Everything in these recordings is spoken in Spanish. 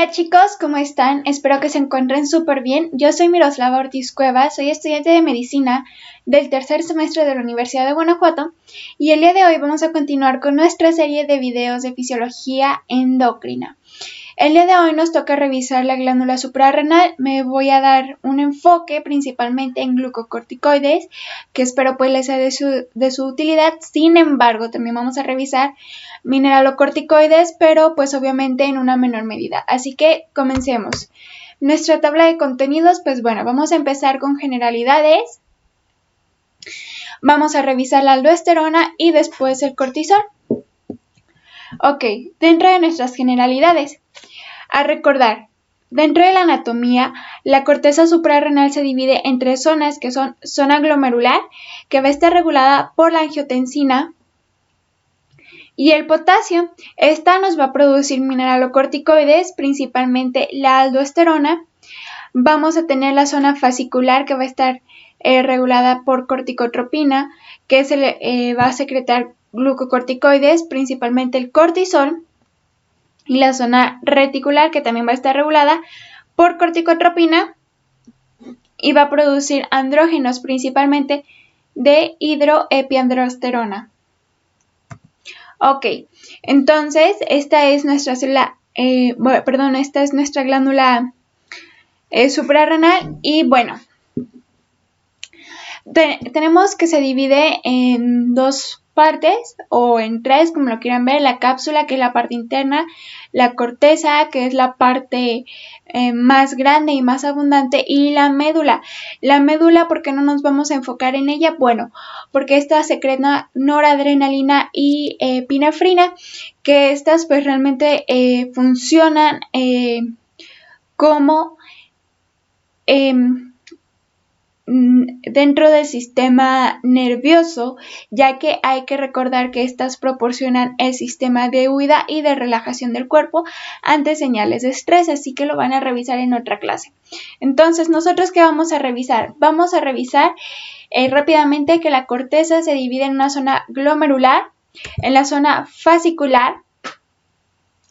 Hola chicos, ¿cómo están? Espero que se encuentren súper bien. Yo soy Miroslava Ortiz Cuevas, soy estudiante de medicina del tercer semestre de la Universidad de Guanajuato y el día de hoy vamos a continuar con nuestra serie de videos de fisiología endocrina. El día de hoy nos toca revisar la glándula suprarrenal. Me voy a dar un enfoque principalmente en glucocorticoides, que espero pues les sea de su utilidad. Sin embargo, también vamos a revisar mineralocorticoides, pero pues obviamente en una menor medida. Así que comencemos. Nuestra tabla de contenidos, pues bueno, vamos a empezar con generalidades. Vamos a revisar la aldosterona y después el cortisol. Ok, dentro de nuestras generalidades, a recordar, dentro de la anatomía, la corteza suprarrenal se divide en tres zonas, que son zona glomerular, que va a estar regulada por la angiotensina y el potasio. Esta nos va a producir mineralocorticoides, principalmente la aldosterona. Vamos a tener la zona fascicular, que va a estar regulada por corticotropina, que se le va a secretar glucocorticoides, principalmente el cortisol, y la zona reticular, que también va a estar regulada por corticotropina y va a producir andrógenos, principalmente de hidroepiandrosterona. Ok, entonces esta es nuestra célula, esta es nuestra glándula suprarrenal y bueno, tenemos que se divide en dos partes o en tres, como lo quieran ver: la cápsula, que es la parte interna, la corteza, que es la parte más grande y más abundante, y la médula. La médula, ¿por qué no nos vamos a enfocar en ella? Bueno, porque esta secreta noradrenalina y epinefrina, que estas pues realmente funcionan como dentro del sistema nervioso, ya que hay que recordar que estas proporcionan el sistema de huida y de relajación del cuerpo ante señales de estrés, así que lo van a revisar en otra clase. Entonces, ¿nosotros qué vamos a revisar? Vamos a revisar rápidamente que la corteza se divide en una zona glomerular, en la zona fascicular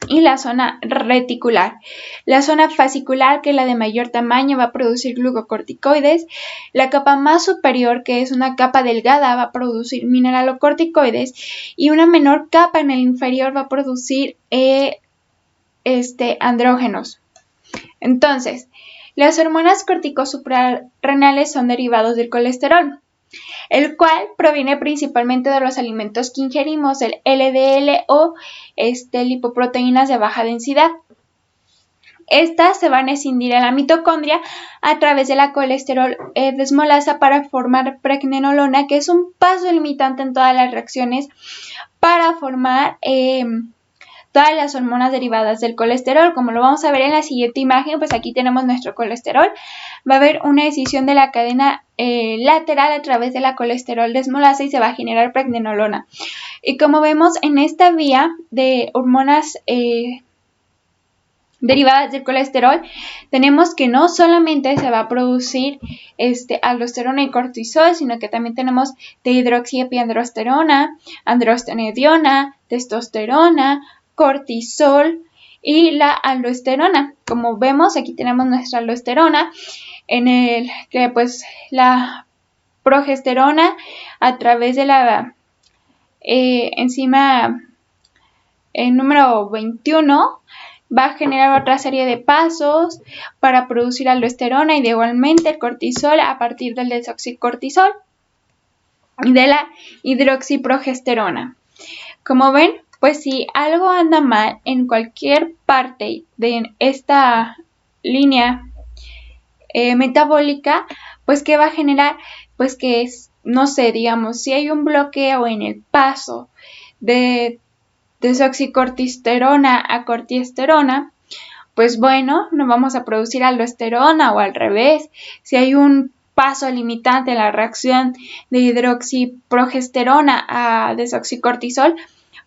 y la zona reticular. La zona fascicular, que es la de mayor tamaño, va a producir glucocorticoides. La capa más superior, que es una capa delgada, va a producir mineralocorticoides, y una menor capa en el inferior va a producir andrógenos. Entonces, las hormonas corticosuprarrenales son derivados del colesterol, el cual proviene principalmente de los alimentos que ingerimos, el LDL o lipoproteínas de baja densidad. Estas se van a escindir en la mitocondria a través de la colesterol desmolasa para formar pregnenolona, que es un paso limitante en todas las reacciones para formar todas las hormonas derivadas del colesterol. Como lo vamos a ver en la siguiente imagen, pues aquí tenemos nuestro colesterol. Va a haber una escisión de la cadena lateral a través de la colesterol desmolasa y se va a generar pregnenolona. Y como vemos en esta vía de hormonas derivadas del colesterol, tenemos que no solamente se va a producir aldosterona y cortisol, sino que también tenemos dihidroxiepiandrosterona, androstenediona, testosterona, cortisol y la aldosterona. Como vemos, aquí tenemos nuestra aldosterona, en el que pues la progesterona a través de la enzima número 21 va a generar otra serie de pasos para producir aldosterona, y igualmente el cortisol a partir del desoxicortisol y de la hidroxiprogesterona. Como ven, pues si algo anda mal en cualquier parte de esta línea metabólica, pues ¿qué va a generar? Pues que es, no sé, digamos, si hay un bloqueo en el paso de desoxicortisterona a cortisterona, pues bueno, no vamos a producir aldosterona, o al revés, si hay un paso limitante en la reacción de hidroxiprogesterona a desoxicortisol,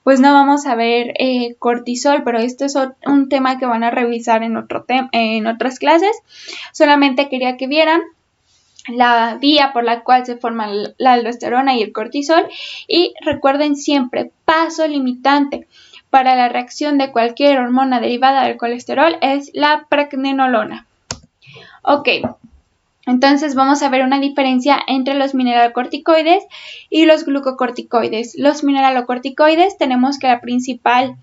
pues no vamos a ver cortisol, pero esto es un tema que van a revisar en otras clases. Solamente quería que vieran la vía por la cual se forman la aldosterona y el cortisol, y recuerden siempre, paso limitante. para la reacción de cualquier hormona derivada del colesterol es la pregnenolona. Ok, entonces vamos a ver una diferencia entre los mineralocorticoides y los glucocorticoides. Los mineralocorticoides tenemos que la principal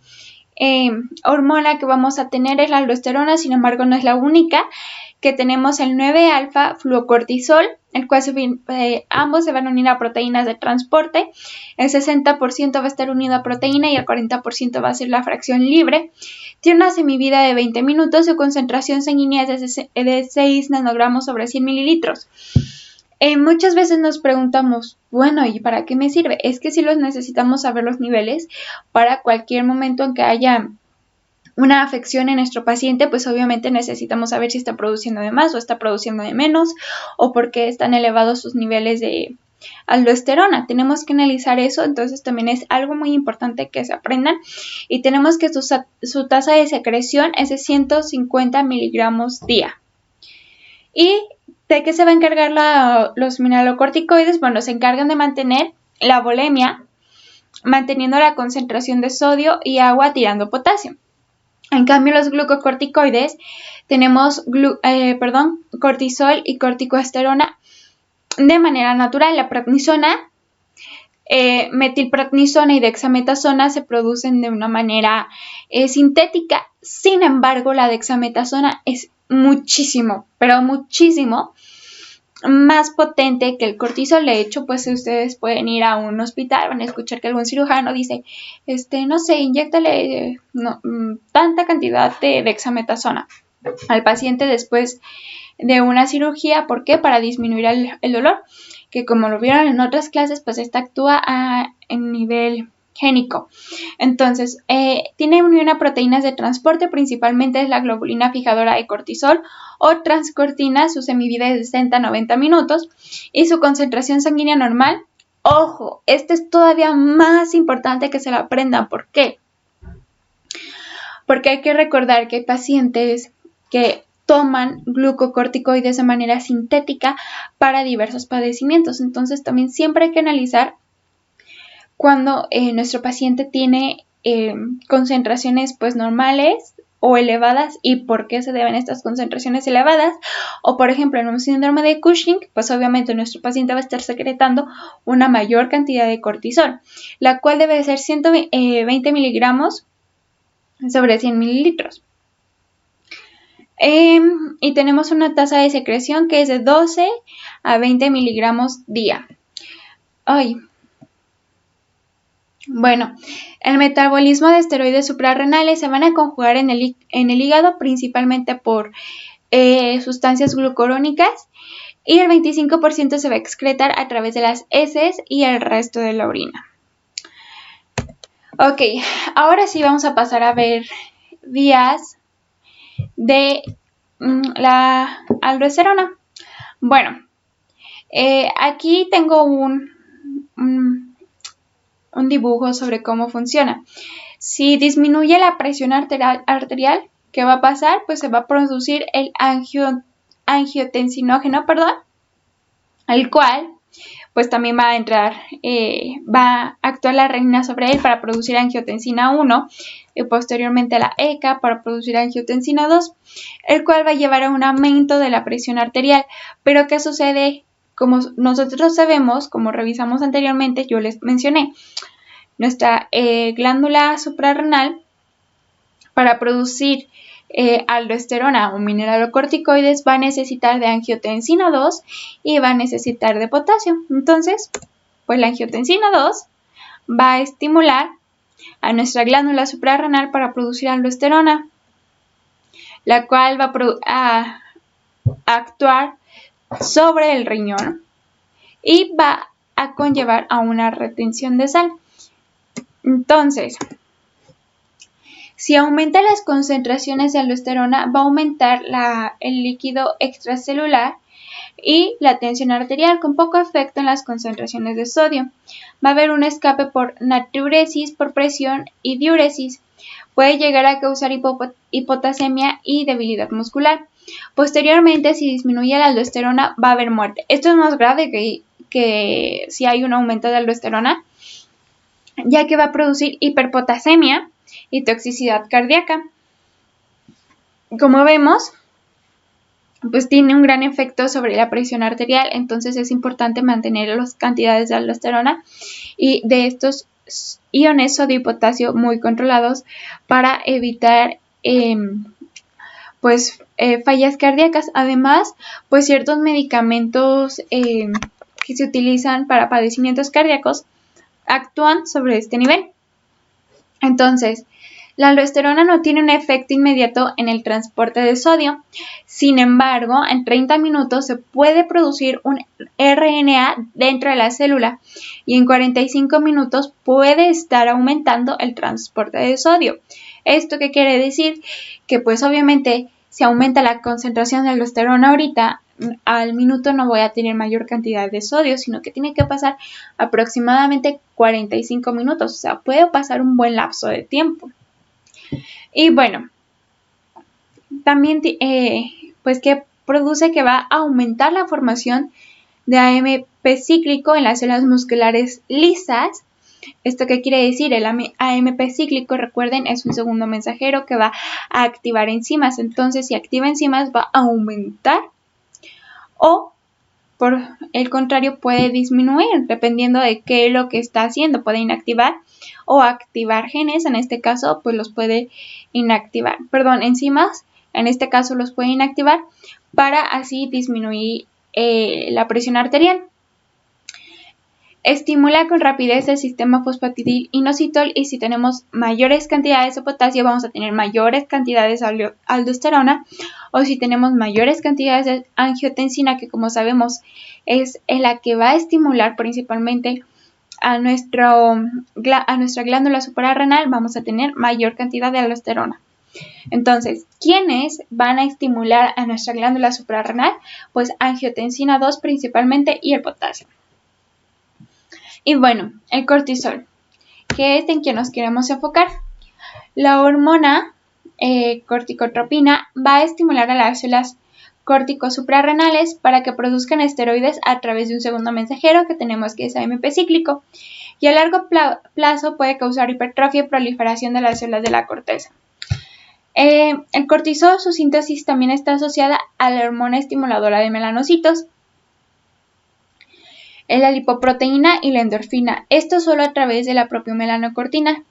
hormona que vamos a tener es la aldosterona, sin embargo no es la única, que tenemos el 9-alfa-fluocortisol, el cual ambos se van a unir a proteínas de transporte. El 60% va a estar unido a proteína y el 40% va a ser la fracción libre. Tiene una semivida de 20 minutos, su concentración sanguínea es de 6 nanogramos sobre 100 mililitros. Muchas veces nos preguntamos, bueno, ¿y para qué me sirve? Es que sí los necesitamos saber los niveles para cualquier momento en que haya una afección en nuestro paciente, pues obviamente necesitamos saber si está produciendo de más o está produciendo de menos o por qué están elevados sus niveles de aldosterona. Tenemos que analizar eso, entonces también es algo muy importante que se aprendan y tenemos que su tasa de secreción es de 150 miligramos día. ¿Y de qué se va a encargar los mineralocorticoides? Bueno, se encargan de mantener la volemia, manteniendo la concentración de sodio y agua tirando potasio. En cambio, los glucocorticoides tenemos cortisol y corticosterona de manera natural. La prednisona, metilprednisona y dexametasona se producen de una manera sintética. Sin embargo, la dexametasona es muchísimo, pero muchísimo más potente que el cortisol. De hecho, pues ustedes pueden ir a un hospital, van a escuchar que algún cirujano dice, no sé, inyéctale tanta cantidad de dexametasona al paciente después de una cirugía. ¿Por qué? Para disminuir el dolor, que como lo vieron en otras clases, pues esta actúa en nivel génico. Entonces, tiene unión a proteínas de transporte, principalmente es la globulina fijadora de cortisol o transcortina, su semivida es de 60 a 90 minutos y su concentración sanguínea normal. Ojo, este es todavía más importante que se lo aprendan. ¿Por qué? Porque hay que recordar que hay pacientes que toman glucocorticoides de manera sintética para diversos padecimientos. Entonces, también siempre hay que analizar cuando nuestro paciente tiene concentraciones pues normales o elevadas y por qué se deben estas concentraciones elevadas. O por ejemplo, en un síndrome de Cushing, pues obviamente nuestro paciente va a estar secretando una mayor cantidad de cortisol, la cual debe ser 120 miligramos sobre 100 mililitros. Y tenemos una tasa de secreción que es de 12 a 20 miligramos día. Bueno, el metabolismo de esteroides suprarrenales se van a conjugar en el hígado principalmente por sustancias glucurónicas y el 25% se va a excretar a través de las heces y el resto de la orina. Ok, ahora sí vamos a pasar a ver vías de la aldosterona. Bueno, aquí tengo un dibujo sobre cómo funciona. Si disminuye la presión arterial, ¿qué va a pasar? Pues se va a producir el angiotensinógeno, el cual pues también va a actuar la renina sobre él para producir angiotensina 1 y posteriormente la ECA para producir angiotensina 2, el cual va a llevar a un aumento de la presión arterial. Pero ¿qué sucede? Como nosotros sabemos, como revisamos anteriormente, yo les mencioné, nuestra glándula suprarrenal para producir aldosterona o mineralocorticoides va a necesitar de angiotensina 2 y va a necesitar de potasio. Entonces, pues la angiotensina 2 va a estimular a nuestra glándula suprarrenal para producir aldosterona, la cual va a actuar sobre el riñón y va a conllevar a una retención de sal. Entonces, si aumenta las concentraciones de aldosterona, va a aumentar el líquido extracelular y la tensión arterial, con poco efecto en las concentraciones de sodio. Va a haber un escape por natriuresis, por presión y diuresis. Puede llegar a causar hipotasemia y debilidad muscular. Posteriormente, si disminuye la aldosterona, va a haber muerte. Esto es más grave que si hay un aumento de aldosterona, ya que va a producir hiperpotasemia y toxicidad cardíaca. Como vemos, pues tiene un gran efecto sobre la presión arterial, entonces es importante mantener las cantidades de aldosterona y de estos iones sodio y potasio muy controlados para evitar fallas cardíacas. Además, pues ciertos medicamentos que se utilizan para padecimientos cardíacos actúan sobre este nivel. Entonces, la aldosterona no tiene un efecto inmediato en el transporte de sodio. Sin embargo, en 30 minutos se puede producir un RNA dentro de la célula y en 45 minutos puede estar aumentando el transporte de sodio. ¿Esto qué quiere decir? Que pues obviamente si aumenta la concentración de aldosterona ahorita, al minuto no voy a tener mayor cantidad de sodio, sino que tiene que pasar aproximadamente 45 minutos. O sea, puede pasar un buen lapso de tiempo. Y bueno, también pues que produce que va a aumentar la formación de AMP cíclico en las células musculares lisas. ¿Esto qué quiere decir? El AMP cíclico, recuerden, es un segundo mensajero que va a activar enzimas. Entonces, si activa enzimas, va a aumentar o, por el contrario, puede disminuir, dependiendo de qué es lo que está haciendo. Puede inactivar o activar genes, en este caso, pues los puede inactivar. Perdón, enzimas, en este caso los puede inactivar para así disminuir la presión arterial. Estimula con rapidez el sistema fosfatidil-inositol y si tenemos mayores cantidades de potasio vamos a tener mayores cantidades de aldosterona, o si tenemos mayores cantidades de angiotensina, que como sabemos es la que va a estimular principalmente a nuestra glándula suprarrenal, vamos a tener mayor cantidad de aldosterona. Entonces, ¿quiénes van a estimular a nuestra glándula suprarrenal? Pues angiotensina 2 principalmente y el potasio. Y bueno, el cortisol, que es en quien nos queremos enfocar. La hormona corticotropina va a estimular a las células córtico-suprarrenales para que produzcan esteroides a través de un segundo mensajero que tenemos que es AMP cíclico, y a largo plazo puede causar hipertrofia y proliferación de las células de la corteza. El cortisol, su síntesis también está asociada a la hormona estimuladora de melanocitos, la lipoproteína y la endorfina, esto solo a través de la propia melanocortina,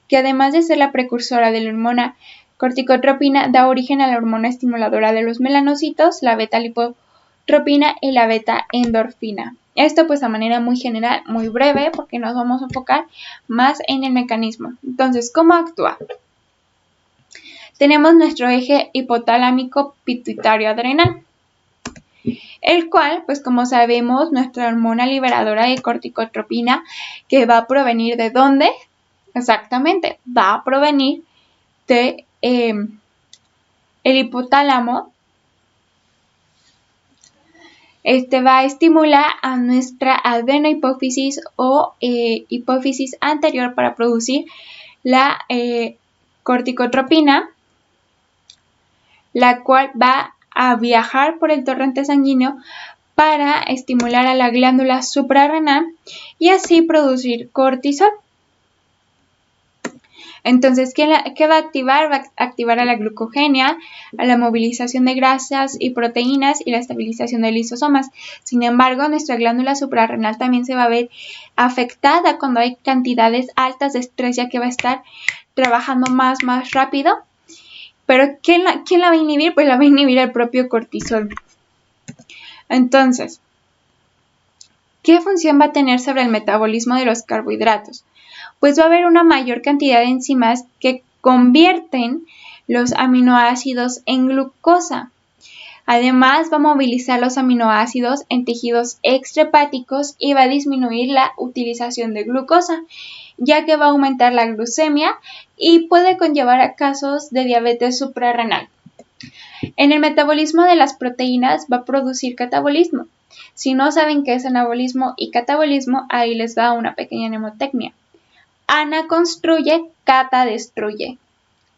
que además de ser la precursora de la hormona corticotropina, da origen a la hormona estimuladora de los melanocitos, la beta-lipotropina y la beta-endorfina. Esto pues de manera muy general, muy breve, porque nos vamos a enfocar más en el mecanismo. Entonces, ¿cómo actúa? Tenemos nuestro eje hipotalámico pituitario adrenal, el cual, pues como sabemos, nuestra hormona liberadora de corticotropina, que va a provenir ¿de dónde? Exactamente, va a provenir de el hipotálamo. Va a estimular a nuestra adenohipófisis o hipófisis anterior para producir la corticotropina, la cual va a viajar por el torrente sanguíneo para estimular a la glándula suprarrenal y así producir cortisol. Entonces, ¿qué va a activar? Va a activar a la glucogenia, a la movilización de grasas y proteínas y la estabilización de lisosomas. Sin embargo, nuestra glándula suprarrenal también se va a ver afectada cuando hay cantidades altas de estrés, ya que va a estar trabajando más rápido. Pero ¿quién la va a inhibir? Pues la va a inhibir el propio cortisol. Entonces, ¿qué función va a tener sobre el metabolismo de los carbohidratos? Pues va a haber una mayor cantidad de enzimas que convierten los aminoácidos en glucosa. Además, va a movilizar los aminoácidos en tejidos extrahepáticos y va a disminuir la utilización de glucosa, ya que va a aumentar la glucemia y puede conllevar a casos de diabetes suprarrenal. En el metabolismo de las proteínas va a producir catabolismo. Si no saben qué es anabolismo y catabolismo, ahí les da una pequeña mnemotecnia. Ana construye, Cata destruye.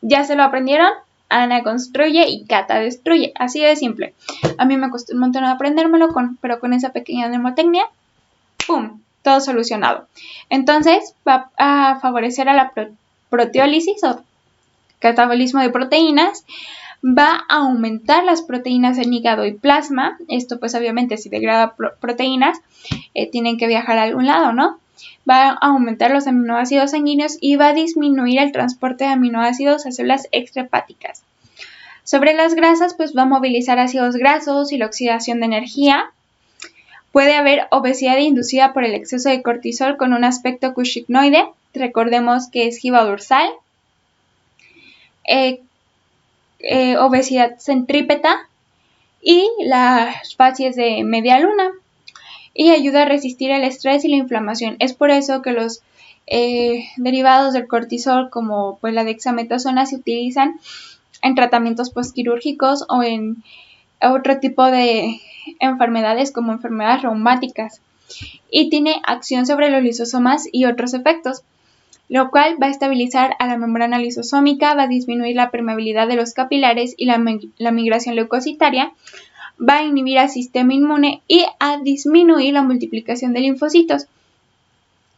¿Ya se lo aprendieron? Ana construye y Cata destruye. Así de simple. A mí me costó un montón aprendérmelo, pero con esa pequeña mnemotecnia, ¡pum!, todo solucionado. Entonces, va a favorecer a la proteólisis o catabolismo de proteínas, va a aumentar las proteínas en hígado y plasma. Esto pues obviamente si degrada proteínas tienen que viajar a algún lado, ¿no? Va a aumentar los aminoácidos sanguíneos y va a disminuir el transporte de aminoácidos a células extrahepáticas. Sobre las grasas, pues va a movilizar ácidos grasos y la oxidación de energía. Puede haber obesidad inducida por el exceso de cortisol con un aspecto cushingoide. Recordemos que es giba dorsal. Obesidad centrípeta y las facies de media luna, y ayuda a resistir el estrés y la inflamación. Es por eso que los derivados del cortisol como pues la dexametasona se utilizan en tratamientos postquirúrgicos o en otro tipo de enfermedades como enfermedades reumáticas, y tiene acción sobre los lisosomas y otros efectos, lo cual va a estabilizar a la membrana lisosómica, va a disminuir la permeabilidad de los capilares y la migración leucocitaria, va a inhibir al sistema inmune y a disminuir la multiplicación de linfocitos.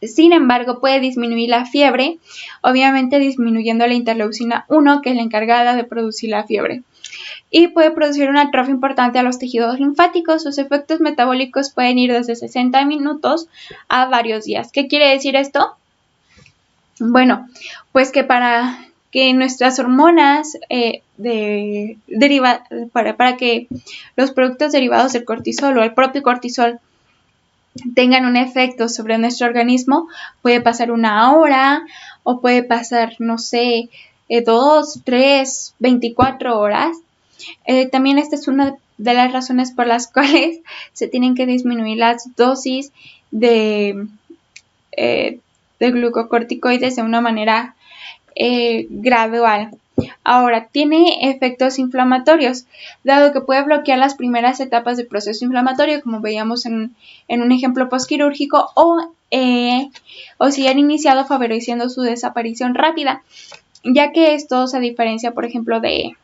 Sin embargo, puede disminuir la fiebre, obviamente disminuyendo la interleucina 1, que es la encargada de producir la fiebre. Y puede producir una atrofia importante a los tejidos linfáticos. Sus efectos metabólicos pueden ir desde 60 minutos a varios días. ¿Qué quiere decir esto? Bueno, pues que para que nuestras hormonas para que los productos derivados del cortisol o el propio cortisol tengan un efecto sobre nuestro organismo, puede pasar 1 hora o puede pasar, no sé, 2, 3, 24 horas. También esta es una de las razones por las cuales se tienen que disminuir las dosis de glucocorticoides de una manera gradual. Ahora, tiene efectos inflamatorios, dado que puede bloquear las primeras etapas del proceso inflamatorio, como veíamos en un ejemplo postquirúrgico, o si han iniciado, favoreciendo su desaparición rápida, ya que estos, a diferencia, por ejemplo, de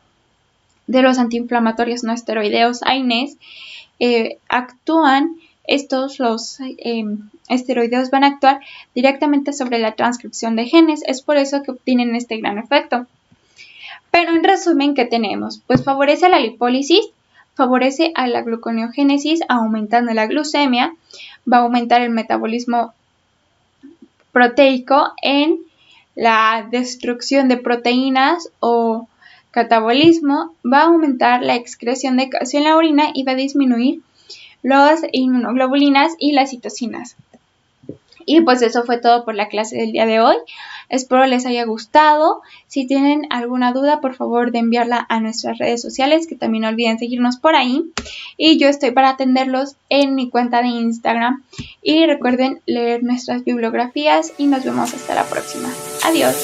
los antiinflamatorios no esteroideos AINES, los esteroideos van a actuar directamente sobre la transcripción de genes. Es por eso que obtienen este gran efecto. Pero en resumen, ¿qué tenemos? Pues favorece la lipólisis, favorece a la gluconeogénesis, aumentando la glucemia, va a aumentar el metabolismo proteico en la destrucción de proteínas o catabolismo, va a aumentar la excreción de calcio en la orina y va a disminuir las inmunoglobulinas y las citocinas. Y pues eso fue todo por la clase del día de hoy. Espero les haya gustado. Si tienen alguna duda, por favor de enviarla a nuestras redes sociales, que también no olviden seguirnos por ahí. Y yo estoy para atenderlos en mi cuenta de Instagram. Y recuerden leer nuestras bibliografías y nos vemos hasta la próxima. Adiós.